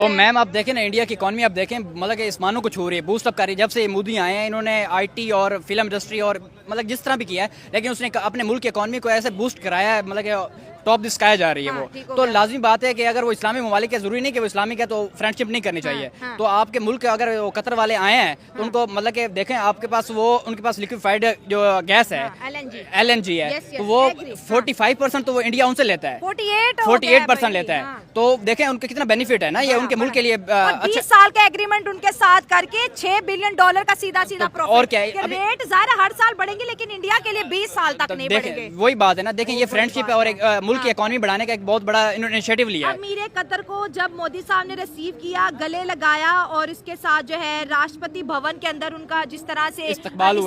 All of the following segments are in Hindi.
तो मैम आप देखें ना, इंडिया की इकॉनमी आप देखें, मतलब कि आसमानों को छू रही है, बूस्ट अप कर रही है। जब से मोदी आए हैं, इन्होंने आईटी और फिल्म इंडस्ट्री और मतलब जिस तरह भी किया है, लेकिन उसने अपने मुल्क की इकॉनमी को ऐसे बूस्ट कराया है, मतलब कि टॉप द स्काई जा रही है वो। तो लाजमी बात है कि अगर वो इस्लामी ममालिक है, जरूरी नहीं कि वो इस्लामिक है तो फ्रेंडशिप नहीं करनी चाहिए। तो आपके मुल्क अगर वो कतर वाले आए हैं तो उनको मतलब कि देखें, आपके पास वो उनके पास लिक्विफाइड जो गैस है, LNG है, तो वो 45% तो वो इंडिया उनसे लेता है, 48% लेता है। तो देखें उनका कितना बेनिफिट है ना, ये उनके मुल्क के लिए 20 साल का एग्रीमेंट उनके साथ करके $6 बिलियन का सीधा प्रॉफिट। और क्या है, रेट ज़ाहिर हर साल बढ़ेंगे, लेकिन इंडिया के लिए 20 साल तक नहीं बढ़ेंगे। वही बात है ना, देखें ये फ्रेंडशिप है और एक मुल्क की इकॉनमी बढ़ाने का एक बहुत बड़ा इनिशिएटिव लिया है। अमीर कतर को जब मोदी साहब ने रिसीव किया, गले लगाया और इसके साथ जो है राष्ट्रपति भवन के अंदर उनका जिस तरह से इस्तकबाल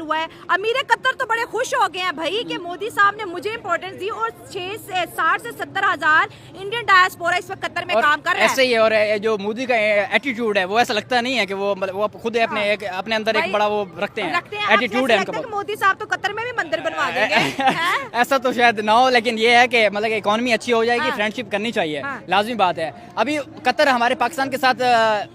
हुआ है, अमीर कतर तो बड़े खुश हो गए हैं भाई कि मोदी साहब ने मुझे इंपॉर्टेंस दी। और 60 से 70 हजार इंडियन डायस्पोरा इस वक्त कतर में काम कर रहे हैं। ऐसे ही और जो मोदी का एटीट्यूड है वो ऐसा लगता नहीं है कि वो खुद अपने अंदर एक बड़ा वो रखते हैं एटीट्यूड है उनका। मोदी साहब तो कतर में भी मंदिर बनवा देंगे। ऐसा तो शायद ना हो, लेकिन ये है कि मतलब इकोनॉमी अच्छी हो जाएगी, फ्रेंडशिप करनी चाहिए, लाजमी बात है। अभी कतर हमारे पाकिस्तान के साथ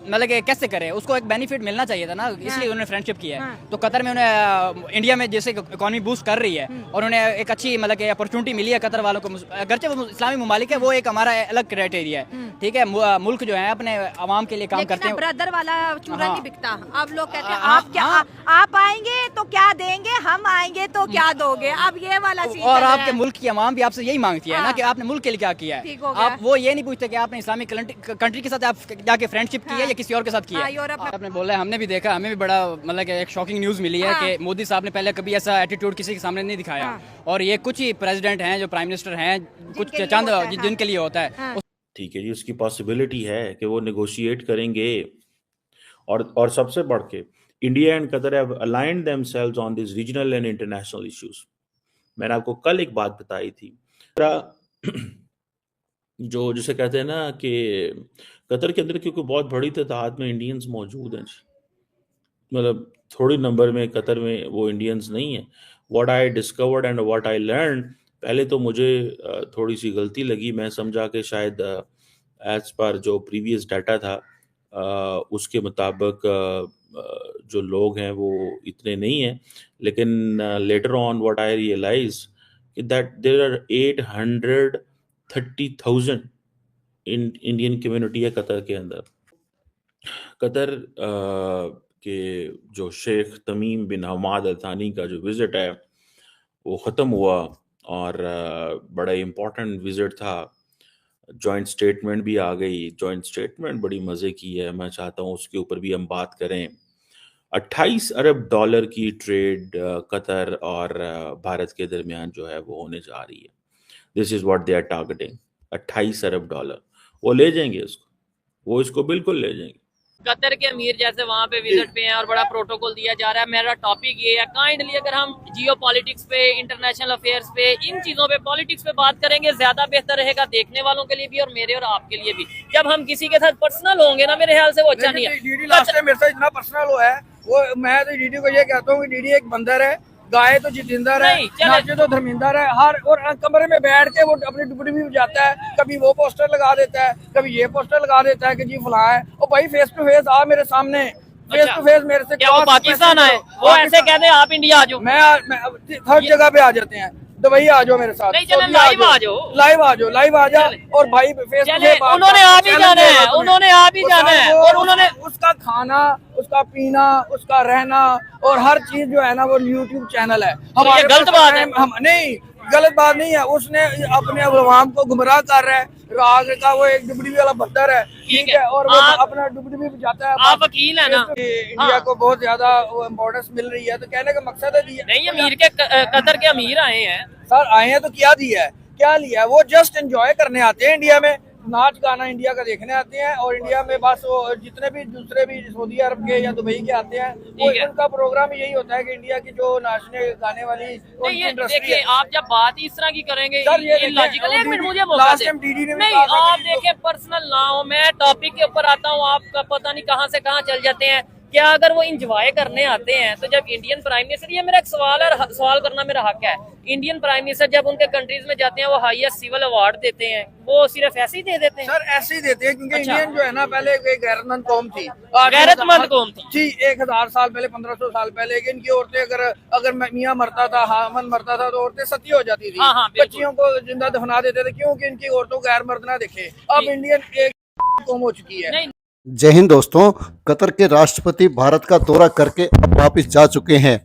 मतलब कैसे करे, उसको एक बेनिफिट मिलना चाहिए था ना, इसलिए उन्होंने फ्रेंडशिप किया है। तो कतर में उन्हें इंडिया में जैसे इकोनॉमी बूस्ट कर रही है और उन्हें एक अच्छी मतलब अपॉर्चुनिटी मिली है कतर वालों को। अगरचे वो इस्लामी ममालिक है, वो एक हमारा अलग क्राइटेरिया है, ठीक है। मुल्क जो है अपने अवाम के लिए काम करते हैं। ब्रदर वाला चूरा नहीं बिकता। अब लोग कहते हैं आप क्या आप आएंगे तो क्या देंगे, हम आएंगे तो क्या दोगे, अब ये वाला चीज। और आपके मुल्क की अवाम भी आपसे यही मांगती है ना कि आपने मुल्क के लिए क्या किया है। आप वो ये नहीं पूछते कि आपने इस्लामिक कंट्री के साथ आप जाके फ्रेंडशिप की है या किसी और के साथ किया है। आपने बोला है, हमने भी देखा, हमें भी बड़ा मतलब एक शॉकिंग न्यूज मिली है कि मोदी साहब ने पहले कभी ऐसा एटीट्यूड किसी के सामने नहीं दिखाया। और ये कुछ ही प्रेसिडेंट हैं जो प्राइम मिनिस्टर हैं, कुछ चंद जिनके लिए होता है। ठीक है जी, उसकी पॉसिबिलिटी है कि वो नेगोशिएट करेंगे। और सबसे बढ़ के India and Qatar have aligned themselves on this regional and international issues. मैंने आपको कल एक बात बताई थी, जो जिसे कहते हैं ना कि कतर के अंदर क्योंकि बहुत बड़ी तादाद में इंडियंस मौजूद हैं जी, मतलब थोड़ी नंबर में कतर में वो इंडियंस नहीं है। What I discovered and what I learn, पहले तो मुझे थोड़ी सी गलती लगी, मैं समझा कि शायद एज पर जो प्रीवियस डाटा था उसके मुताबिक जो लोग हैं वो इतने नहीं हैं। लेकिन later on what I realize that there are 830,000 Indian community है कतर के अंदर। कतर के जो शेख तमीम बिन हमाद अल थानी का जो विज़िट है वो ख़त्म हुआ और बड़ा इम्पोर्टेंट विज़िट था। जॉइंट स्टेटमेंट भी आ गई, जॉइंट स्टेटमेंट बड़ी मज़े की है, मैं चाहता हूँ उसके ऊपर भी हम बात करें। 28 अरब डॉलर की ट्रेड कतर और भारत के दरमियान जो है वो होने जा रही है। This is what they are targeting, 28 अरब डॉलर। वो ले जाएंगे इसको, वो इसको बिल्कुल ले जाएंगे। कतर के अमीर जैसे वहाँ पे विजिट पे हैं और बड़ा प्रोटोकॉल दिया जा रहा है। मेरा टॉपिक ये है, काइंडली अगर हम जियो पॉलिटिक्स पे, इंटरनेशनल अफेयर्स पे, इन चीजों पे, पॉलिटिक्स पे बात करेंगे, ज्यादा बेहतर रहेगा देखने वालों के लिए भी और मेरे और आपके लिए भी। जब हम किसी के साथ पर्सनल होंगे ना, मेरे ख्याल से वो अच्छा नहीं है। डीडी लास्ट टाइम मेरे साथ इतना पर्सनल हुआ है, वो मैं तो डीडी को ये कहता हूँ कि डीडी एक बंदर है, गाय तो जितेंद्र है, नाचे तो धर्मेंद्र है। हर और कमरे में बैठ के वो अपनी डुबड़ी भी जाता है, कभी वो पोस्टर लगा देता है, कभी ये पोस्टर लगा देता है कि जी फलां है। और भाई फेस टू फेस आ मेरे सामने, फेस टू फेस मेरे से। क्या वो पाकिस्तान आए, वो ऐसे कहते हैं आप इंडिया आ जाओ, मैं हर जगह पे आ जाते हैं। दुबई आ जाओ मेरे साथ, लाइव आ जाओ, लाइव आ जाओ। और भाई फेस उन्होंने आप ही जाना है, उन्होंने आप ही जाना है। और उन्होंने उसका खाना, उसका पीना, उसका रहना और हर चीज जो है ना वो यूट्यूब चैनल है। हमारे गलत बात है, हम नहीं, गलत बात नहीं है। उसने अपने अवाम को गुमराह कर रहा है। राग का वो एक डुबड़ी वाला बंदर है, ठीक है, और वो अपना डुबड़ी भी जाता है। आप वकील है ना, इंडिया को बहुत ज्यादा इम्पोर्टेंस मिल रही है, तो कहने का मकसद है नहीं, अमीर के कतर के अमीर आए हैं सर, आए हैं तो क्या दिया है, क्या लिया है? वो जस्ट एंजॉय करने आते हैं इंडिया में, नाच गाना इंडिया का देखने आते हैं। और इंडिया में बस वो जितने भी दूसरे भी सऊदी अरब के या दुबई के आते हैं, वो उनका प्रोग्राम यही होता है कि इंडिया की जो नाचने गाने वाली इंडस्ट्री है। आप जब बात इस तरह की करेंगे इलॉजिकल, एक मिनट मुझे नहीं, आप देखें पर्सनल ना हो, मैं टॉपिक के ऊपर आता हूँ, आपका पता नहीं कहाँ से कहाँ चल जाते हैं। क्या अगर वो इंजॉय करने आते हैं तो जब इंडियन प्राइम मिनिस्टर, ये मेरा एक सवाल है, सवाल करना मेरा हक है, इंडियन प्राइम मिनिस्टर जब उनके कंट्रीज में जाते हैं वो हाईएस्ट सिविल अवार्ड देते हैं, वो सिर्फ ऐसे ही दे देते हैं? सर ऐसे ही देते हैं क्योंकि अच्छा। इंडियन जो है ना पहले एक गैरतमंद कौम थी, गैरतमंद कौम थी 1000 साल पहले, 1500 साल पहले कि इनकी औरतें अगर मियाँ मरता था, हामन मरता था तो औरतें सती हो जाती थी, हाँ, बिल्कुल। बच्चियों को जिंदा दफना देते थे क्योंकि इनकी औरतों को गैर मर्द ना दिखे। अब इंडियन एक कौम हो चुकी है। नहीं, जय हिंद दोस्तों। कतर के राष्ट्रपति भारत का दौरा करके अब वापस जा चुके हैं।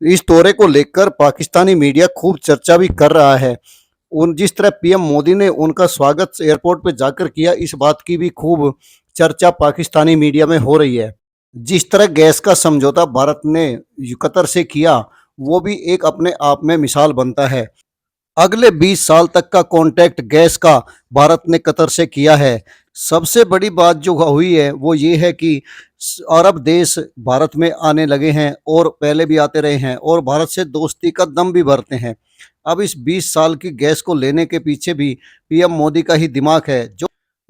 इस दौरे को लेकर पाकिस्तानी मीडिया खूब चर्चा भी कर रहा है। जिस तरह पीएम मोदी ने उनका स्वागत एयरपोर्ट पे जाकर किया, इस बात की भी खूब चर्चा पाकिस्तानी मीडिया में हो रही है। जिस तरह गैस का समझौता भारत ने कतर से किया, वो भी एक अपने आप में मिसाल बनता है। अगले 20 साल तक का कॉन्ट्रैक्ट गैस का भारत ने कतर से किया है। सबसे बड़ी बात जो हुई है वो ये है कि अरब देश भारत में आने लगे हैं और पहले भी आते रहे हैं और भारत से दोस्ती का दम भी भरते हैं। अब इस 20 साल की गैस को लेने के पीछे भी पीएम मोदी का ही दिमाग है,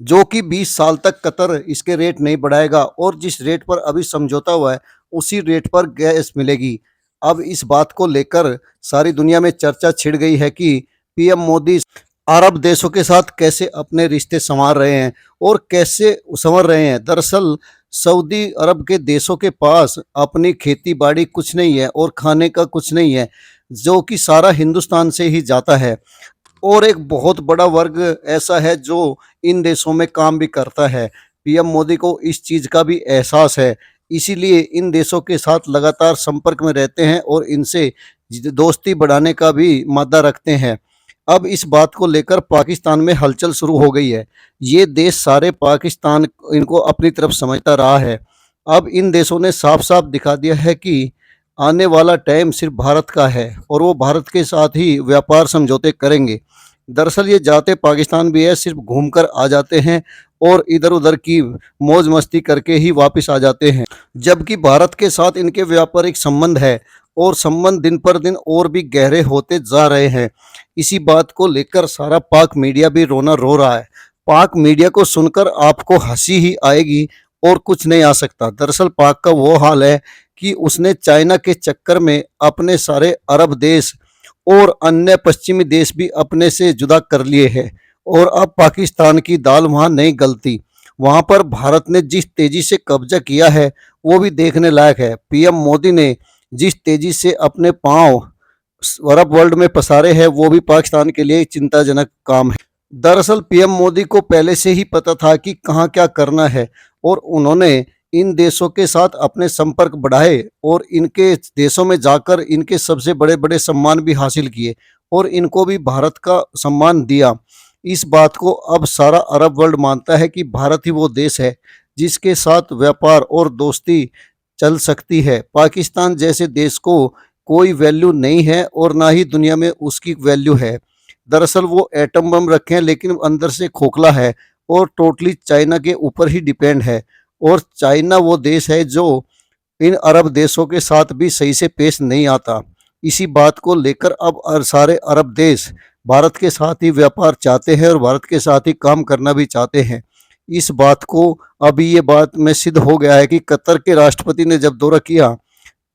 जो कि 20 साल तक कतर इसके रेट नहीं बढ़ाएगा और जिस रेट पर अभी समझौता हुआ है उसी रेट पर गैस मिलेगी। अब इस बात को लेकर सारी दुनिया में चर्चा छिड़ गई है कि पीएम मोदी अरब देशों के साथ कैसे अपने रिश्ते संवार रहे हैं और कैसे संवर रहे हैं। दरअसल सऊदी अरब के देशों के पास अपनी खेती बाड़ी कुछ नहीं है और खाने का कुछ नहीं है, जो कि सारा हिंदुस्तान से ही जाता है। और एक बहुत बड़ा वर्ग ऐसा है जो इन देशों में काम भी करता है। पीएम मोदी को इस चीज़ का भी एहसास है, इसीलिए इन देशों के साथ लगातार संपर्क में रहते हैं और इनसे दोस्ती बढ़ाने का भी मादा रखते हैं। अब इस बात को लेकर पाकिस्तान में हलचल शुरू हो गई है। ये देश सारे पाकिस्तान इनको अपनी तरफ समझता रहा है। अब इन देशों ने साफ साफ दिखा दिया है कि आने वाला टाइम सिर्फ भारत का है और वो भारत के साथ ही व्यापार समझौते करेंगे। दरअसल ये जाते पाकिस्तान भी है, सिर्फ घूमकर आ जाते हैं और इधर उधर की मौज मस्ती करके ही वापस आ जाते हैं, जबकि भारत के साथ इनके व्यापारिक संबंध है और संबंध दिन पर दिन और भी गहरे होते जा रहे हैं। इसी बात को लेकर सारा पाक मीडिया भी रोना रो रहा है। पाक मीडिया को सुनकर आपको हंसी ही आएगी और कुछ नहीं आ सकता। दरअसल पाक का वो हाल है कि उसने चाइना के चक्कर में अपने सारे अरब देश और अन्य पश्चिमी देश भी अपने से जुदा कर लिए हैं और अब पाकिस्तान की दाल वहाँ नहीं गलती। वहाँ पर भारत ने जिस तेजी से कब्जा किया है वो भी देखने लायक है। पीएम मोदी ने जिस तेजी से अपने पांव अरब वर्ल्ड में पसारे हैं वो भी पाकिस्तान के लिए चिंताजनक काम है। दरअसल पीएम मोदी को पहले से ही पता था कि कहाँ क्या करना है और उन्होंने इन देशों के साथ अपने संपर्क बढ़ाए और इनके देशों में जाकर इनके सबसे बड़े बड़े सम्मान भी हासिल किए और इनको भी भारत का सम्मान दिया। इस बात को अब सारा अरब वर्ल्ड मानता है कि भारत ही वो देश है जिसके साथ व्यापार और दोस्ती चल सकती है। पाकिस्तान जैसे देश को कोई वैल्यू नहीं है और ना ही दुनिया में उसकी वैल्यू है। दरअसल वो एटम बम रखे हैं लेकिन अंदर से खोखला है और टोटली चाइना के ऊपर ही डिपेंड है और चाइना वो देश है जो इन अरब देशों के साथ भी सही से पेश नहीं आता। इसी बात को लेकर अब सारे अरब देश भारत के साथ ही व्यापार चाहते हैं और भारत के साथ ही काम करना भी चाहते हैं। इस बात को अभी ये बात में सिद्ध हो गया है कि कतर के राष्ट्रपति ने जब दौरा किया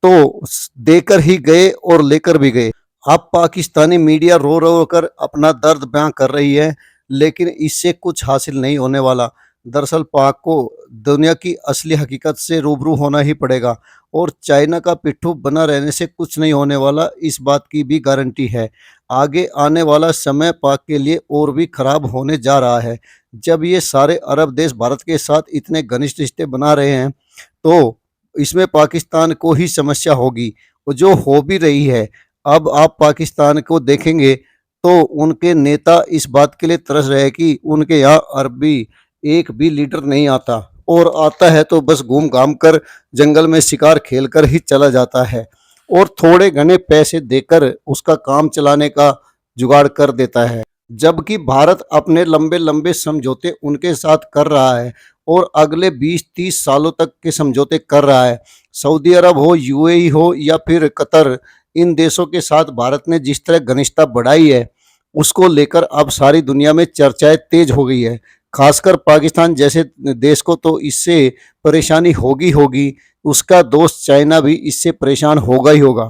तो देकर ही गए और लेकर भी गए। अब पाकिस्तानी मीडिया रो रो कर अपना दर्द बयां कर रही है लेकिन इससे कुछ हासिल नहीं होने वाला। दरअसल पाक को दुनिया की असली हकीकत से रूबरू होना ही पड़ेगा और चाइना का पिट्ठू बना रहने से कुछ नहीं होने वाला, इस बात की भी गारंटी है। आगे आने वाला समय पाक के लिए और भी खराब होने जा रहा है। जब ये सारे अरब देश भारत के साथ इतने घनिष्ठ रिश्ते बना रहे हैं तो इसमें पाकिस्तान को ही समस्या होगी और जो हो भी रही है। अब आप पाकिस्तान को देखेंगे तो उनके नेता इस बात के लिए तरस रहे कि उनके यहाँ अरबी एक भी लीडर नहीं आता और आता है तो बस घूम घाम कर जंगल में शिकार खेल कर ही चला जाता है और थोड़े घने पैसे देकर उसका काम चलाने का जुगाड़ कर देता है। जबकि भारत अपने लंबे लंबे समझौते उनके साथ कर रहा है और अगले 20-30 सालों तक के समझौते कर रहा है। सऊदी अरब हो, यूएई हो या फिर कतर, इन देशों के साथ भारत ने जिस तरह घनिष्ठता बढ़ाई है उसको लेकर अब सारी दुनिया में चर्चाएं तेज हो गई है। खासकर पाकिस्तान जैसे देश को तो इससे परेशानी होगी। उसका दोस्त चाइना भी इससे परेशान होगा ही होगा,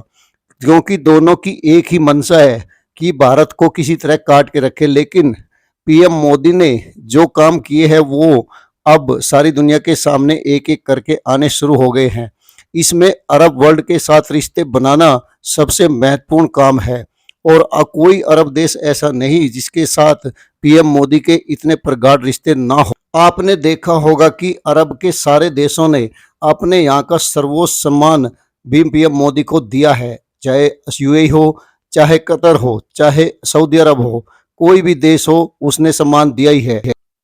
क्योंकि दोनों की एक ही मंशा है कि भारत को किसी तरह काट के रखे। लेकिन पीएम मोदी ने जो काम किए हैं वो अब सारी दुनिया के सामने एक एक करके आने शुरू हो गए हैं। इसमें अरब वर्ल्ड के साथ रिश्ते बनाना सबसे महत्वपूर्ण काम है और कोई अरब देश ऐसा नहीं जिसके साथ पीएम मोदी के इतने प्रगाढ़ रिश्ते ना हो। आपने देखा होगा कि अरब के सारे देशों ने अपने यहाँ का सर्वोच्च सम्मान भी पीएम मोदी को दिया है, चाहे यूएई हो, चाहे कतर हो, चाहे सऊदी अरब हो, कोई भी देश हो उसने सम्मान दिया ही है।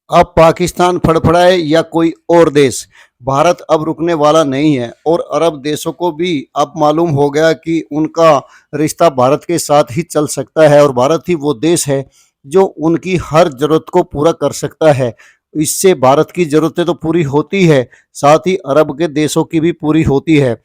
अब पाकिस्तान फड़फड़ाए या कोई और देश, भारत अब रुकने वाला नहीं है और अरब देशों को भी अब मालूम हो गया कि उनका रिश्ता भारत के साथ ही चल सकता है और भारत ही वो देश है जो उनकी हर जरूरत को पूरा कर सकता है। इससे भारत की जरूरतें तो पूरी होती है, साथ ही अरब के देशों की भी पूरी होती है।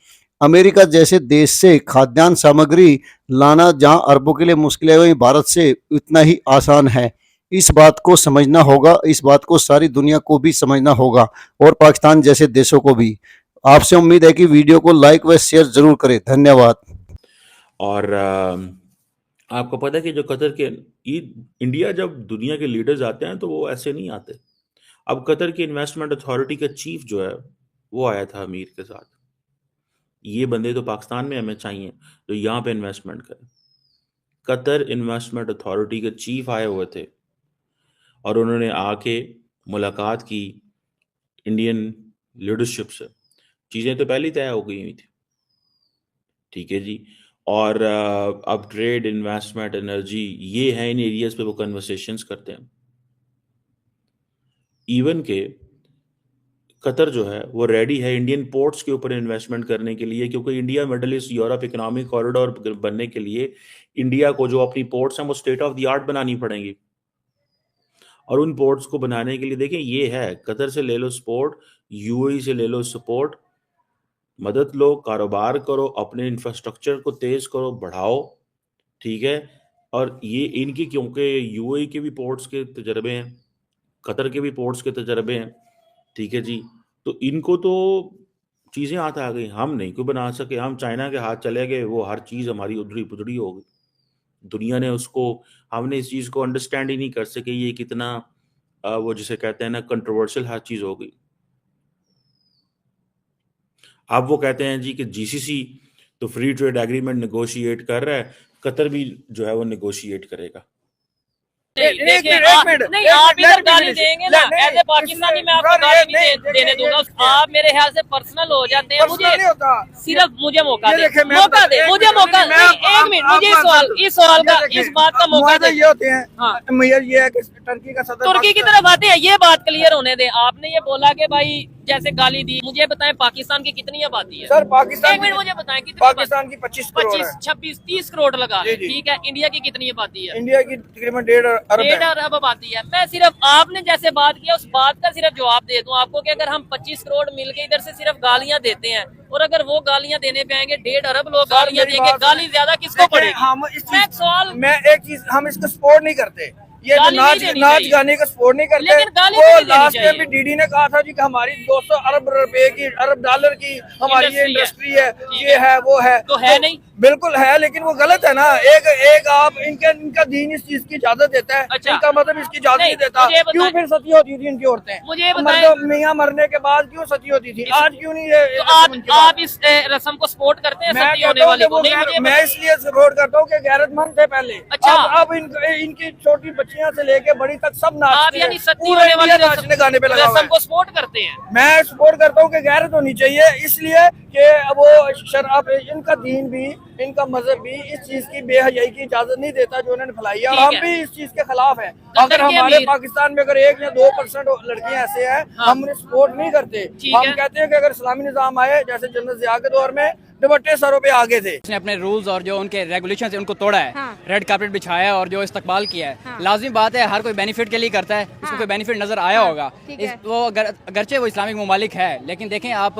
अमेरिका जैसे देश से खाद्यान्न सामग्री लाना जहां अरबों के लिए मुश्किल है, वहीं भारत से इतना ही आसान है। इस बात को समझना होगा, इस बात को सारी दुनिया को भी समझना होगा और पाकिस्तान जैसे देशों को भी। आपसे उम्मीद है कि वीडियो को लाइक व शेयर जरूर करें। धन्यवाद। और आपको पता है कि जो कतर के इंडिया जब दुनिया के लीडर्स आते हैं तो वो ऐसे नहीं आते। अब कतर की इन्वेस्टमेंट अथॉरिटी का चीफ जो है वो आया था अमीर के साथ। ये बंदे तो पाकिस्तान में हमें चाहिए जो यहाँ पे इन्वेस्टमेंट करें। कतर इन्वेस्टमेंट अथॉरिटी के चीफ आए हुए थे और उन्होंने आके मुलाकात की इंडियन लीडरशिप से। चीज़ें तो पहले ही तय हो गई हुई थी, ठीक है जी। और अब ट्रेड, इन्वेस्टमेंट, एनर्जी, ये है इन एरियाज पे वो कन्वर्सेशंस करते हैं। इवन के कतर जो है वो रेडी है इंडियन पोर्ट्स के ऊपर इन्वेस्टमेंट करने के लिए, क्योंकि India middle east Europe economic corridor बनने के लिए इंडिया को जो अपनी पोर्ट्स हैं वो स्टेट ऑफ द आर्ट बनानी पड़ेंगी। और उन पोर्ट्स को बनाने के लिए देखें, ये है कतर से ले लो सपोर्ट, यूएई से ले लो सपोर्ट, मदद लो, कारोबार करो, अपने इंफ्रास्ट्रक्चर को तेज करो, बढ़ाओ, ठीक है। और ये इनकी, क्योंकि यूएई के भी पोर्ट्स के तजर्बे हैं, कतर के भी पोर्ट्स के तजर्बे हैं, ठीक है जी। तो इनको तो चीज़ें हाथ आ गई, हम नहीं कोई बना सके। हम चाइना के हाथ चले गए, वो हर चीज़ हमारी उधरी पुधरी हो गई। दुनिया ने उसको, हमने इस चीज़ को अंडरस्टैंड ही नहीं कर सके ये कितना वो जिसे कहते हैं ना कंट्रोवर्शियल हर चीज़ हो गई। अब वो कहते हैं जी कि जीसीसी तो फ्री ट्रेड एग्रीमेंट नेगोशिएट कर रहा है, कतर भी जो है वो नेगोशिएट करेगा। नहीं, आप इधर गाली देंगे ना, एज ए पाकिस्तानी मैं आपको गाली नहीं देने दूंगा। आप मेरे ख्याल से पर्सनल हो जाते हैं। मुझे सिर्फ मुझे मौका दे, मुझे मौका। एक मिनट, मुझे इस सवाल का, इस बात का मौका दे। ये होते हैं, हाँ, ये है कि टर्की का सदर तुर्की की तरफ आते हैं, ये बात क्लियर होने दे। आपने ये बोला कि भाई जैसे गाली दी, मुझे बताएं पाकिस्तान की कितनी आबादी है? सर पाकिस्तान, एक मिनट मुझे बताएं कितनी? पाकिस्तान की 25 26, 30 करोड़ लगा, ठीक है। इंडिया की कितनी आबादी है? इंडिया की तकरीबन 1.5 अरब आबादी है। मैं सिर्फ आपने जैसे बात किया उस बात का सिर्फ जवाब दे दूं आपको कि अगर हम 25 करोड़ मिलके इधर से सिर्फ गालियां देते हैं और अगर वो गालियां देने पे आएंगे 1.5 अरब लोग गालियां देंगे, गाली ज्यादा किसको पड़ेगी? मैं एक चीज, हम इसको सपोर्ट नहीं करते, ये जो नाच गाने का सपोर्ट नहीं करते। वो लास्ट टाइम भी डीडी ने कहा था जी कि हमारी 200 अरब रुपए की, अरब डॉलर की हमारी ये इंडस्ट्री है, ये है, वो है। तो है नहीं, बिल्कुल है, लेकिन वो गलत है ना। एक आप इनका दीन इस चीज की इजाजत देता है, अच्छा। इनका मतलब इसकी इजाजत नहीं देता। क्यों फिर सती होती थी इनकी औरतें? मुझे बताएं, मियाँ मरने के बाद क्यों सती होती थी? आज क्यों नहीं? आप इस रस्म को सपोर्ट करते हैं? सती होने वाले को नहीं? मैं इसलिए सपोर्ट करता हूँ कि गैरतमंद थे पहले। अच्छा, अब इनकी छोटी बच्चियां से लेके बड़ी तक सब नाचते हैं। यानी सती होने वाले नाचने गाने पे लगा हुआ है। को सपोर्ट करते हैं? मैं सपोर्ट करता हूँ कि गैरत होनी चाहिए, इसलिए कि वो शराब, इनका दीन भी, इनका मजहब भी इस चीज की बेहयाई की इजाजत नहीं देता जो उन्होंने फैलाई है। हम भी इस चीज के खिलाफ हैं। अगर हमारे पाकिस्तान में अगर 1 या 2% लड़कियां ऐसे हैं, हम उन्हें सपोर्ट नहीं करते। हम कहते हैं कि अगर इस्लामी निजाम आए, जैसे जनरल जिया के दौर में दुपट्टे सरों पे आगे थे, उसने अपने रूल्स और जो उनके रेगुलेशंस है उनको तोड़ा है। हाँ। रेड कार्पेट बिछाया और जो इस्तकबाल किया है। हाँ। लाजिमी बात है, हर कोई बेनिफिट के लिए करता है, इसको कोई बेनिफिट नजर आया होगा। वो अगरचे वो इस्लामिक ममालिक है, लेकिन देखें आप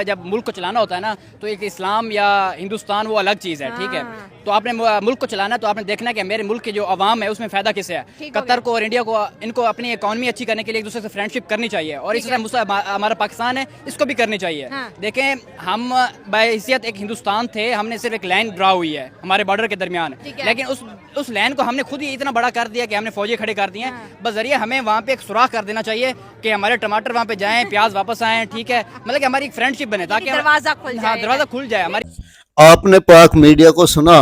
जब मुल्क को चलाना होता है ना, तो एक इस्लाम या हिंदुस्तान वो अलग चीज़ है, ठीक है। तो आपने मुल्क को चलाना है, तो आपने देखना है कि मेरे मुल्क की जो आवाम है उसमें फ़ायदा किससे है। कतर को और इंडिया को, इनको अपनी इकॉनमी अच्छी करने के लिए एक दूसरे से फ्रेंडशिप करनी चाहिए, और इस तरह हमारा पाकिस्तान है इसको भी करनी चाहिए। देखें, हम बाहैसियत एक हिंदुस्तान थे, हमने सिर्फ एक लाइन ड्रा हुई है हमारे बॉर्डर के दरमियान, लेकिन उस लाइन को हमने खुद ही इतना बड़ा कर दिया कि हमने फौजी खड़े कर दिए हैं। बस जरिए हमें वहाँ पे एक सुराख कर देना चाहिए कि हमारे टमाटर वहाँ पे जाएं, प्याज वापस आएँ, ठीक है, मतलब कि हमारी एक फ्रेंडशिप बने, ताकि दरवाजा खुल जाए हमारी। आपने पाक मीडिया को सुना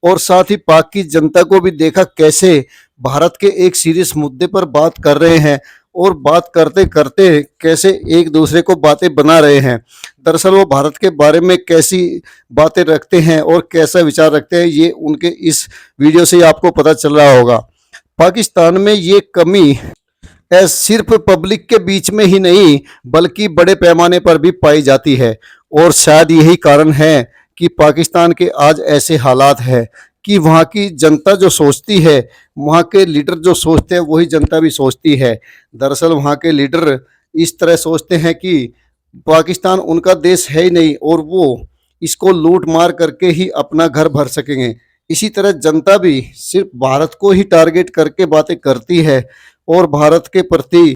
और साथ ही पाक की जनता को भी देखा कैसे भारत के एक सीरियस मुद्दे पर बात कर रहे हैं, और बात करते करते कैसे एक दूसरे को बातें बना रहे हैं। दरअसल वो भारत के बारे में कैसी बातें रखते हैं और कैसा विचार रखते हैं, ये उनके इस वीडियो से आपको पता चल रहा होगा। पाकिस्तान में ये कमी सिर्फ पब्लिक के बीच में ही नहीं बल्कि बड़े पैमाने पर भी पाई जाती है, और शायद यही कारण है कि पाकिस्तान के आज ऐसे हालात है कि वहाँ की जनता जो सोचती है, वहाँ के लीडर जो सोचते हैं, वही जनता भी सोचती है। दरअसल वहाँ के लीडर इस तरह सोचते हैं कि पाकिस्तान उनका देश है ही नहीं, और वो इसको लूट मार करके ही अपना घर भर सकेंगे। इसी तरह जनता भी सिर्फ भारत को ही टारगेट करके बातें करती है और भारत के प्रति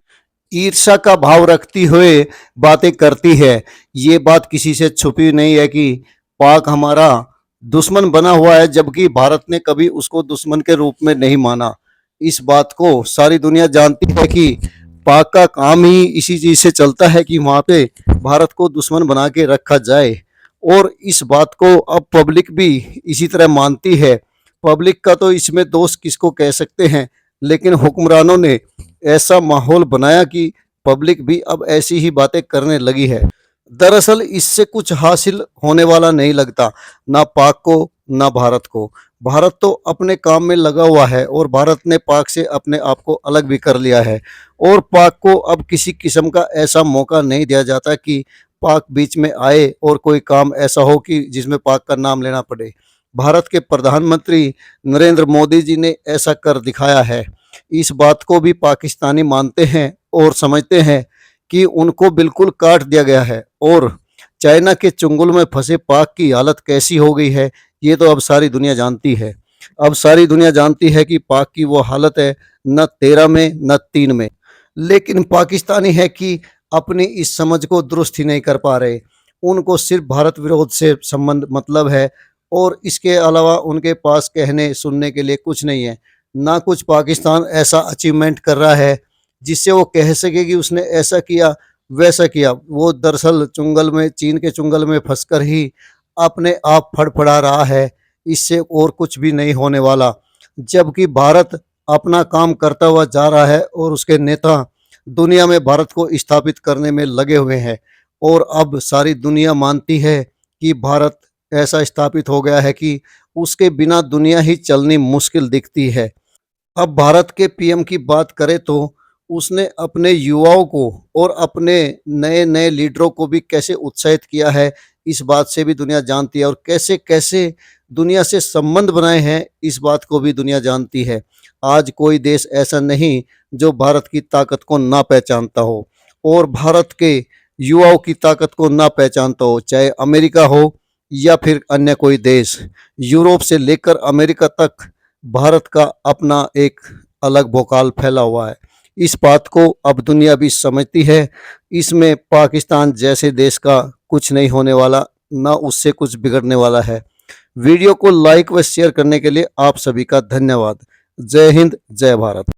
ईर्ष्या का भाव रखती हुए बातें करती है। ये बात किसी से छुपी नहीं है कि पाक हमारा दुश्मन बना हुआ है, जबकि भारत ने कभी उसको दुश्मन के रूप में नहीं माना। इस बात को सारी दुनिया जानती है कि पाक का काम ही इसी चीज से चलता है कि वहाँ पे भारत को दुश्मन बना के रखा जाए, और इस बात को अब पब्लिक भी इसी तरह मानती है। पब्लिक का तो इसमें दोष किसको कह सकते हैं, लेकिन हुक्मरानों ने ऐसा माहौल बनाया कि पब्लिक भी अब ऐसी ही बातें करने लगी है। दरअसल इससे कुछ हासिल होने वाला नहीं लगता, ना पाक को ना भारत को। भारत तो अपने काम में लगा हुआ है, और भारत ने पाक से अपने आप को अलग भी कर लिया है, और पाक को अब किसी किस्म का ऐसा मौका नहीं दिया जाता कि पाक बीच में आए और कोई काम ऐसा हो कि जिसमें पाक का नाम लेना पड़े। भारत के प्रधानमंत्री नरेंद्र मोदी जी ने ऐसा कर दिखाया है। इस बात को भी पाकिस्तानी मानते हैं और समझते हैं कि उनको बिल्कुल काट दिया गया है, और चाइना के चुंगल में फंसे पाक की हालत कैसी हो गई है ये तो अब सारी दुनिया जानती है। अब सारी दुनिया जानती है कि पाक की वो हालत है, न 13 में न 3 में। लेकिन पाकिस्तानी है कि अपनी इस समझ को दुरुस्त ही नहीं कर पा रहे। उनको सिर्फ भारत विरोध से संबंध मतलब है, और इसके अलावा उनके पास कहने सुनने के लिए कुछ नहीं है। ना कुछ पाकिस्तान ऐसा अचीवमेंट कर रहा है जिससे वो कह सके कि उसने ऐसा किया वैसा किया। वो दरअसल चुंगल में, चीन के चुंगल में फंसकर ही अपने आप फड़फड़ा रहा है, इससे और कुछ भी नहीं होने वाला। जबकि भारत अपना काम करता हुआ जा रहा है, और उसके नेता दुनिया में भारत को स्थापित करने में लगे हुए हैं, और अब सारी दुनिया मानती है कि भारत ऐसा स्थापित हो गया है कि उसके बिना दुनिया ही चलनी मुश्किल दिखती है। अब भारत के पीएम की बात करें तो उसने अपने युवाओं को और अपने नए नए लीडरों को भी कैसे उत्साहित किया है, इस बात से भी दुनिया जानती है, और कैसे कैसे दुनिया से संबंध बनाए हैं इस बात को भी दुनिया जानती है। आज कोई देश ऐसा नहीं जो भारत की ताकत को ना पहचानता हो, और भारत के युवाओं की ताकत को ना पहचानता हो, चाहे अमेरिका हो या फिर अन्य कोई देश। यूरोप से लेकर अमेरिका तक भारत का अपना एक अलग भोकाल फैला हुआ है। इस बात को अब दुनिया भी समझती है। इसमें पाकिस्तान जैसे देश का कुछ नहीं होने वाला, ना उससे कुछ बिगड़ने वाला है। वीडियो को लाइक व शेयर करने के लिए आप सभी का धन्यवाद। जय हिंद, जय भारत।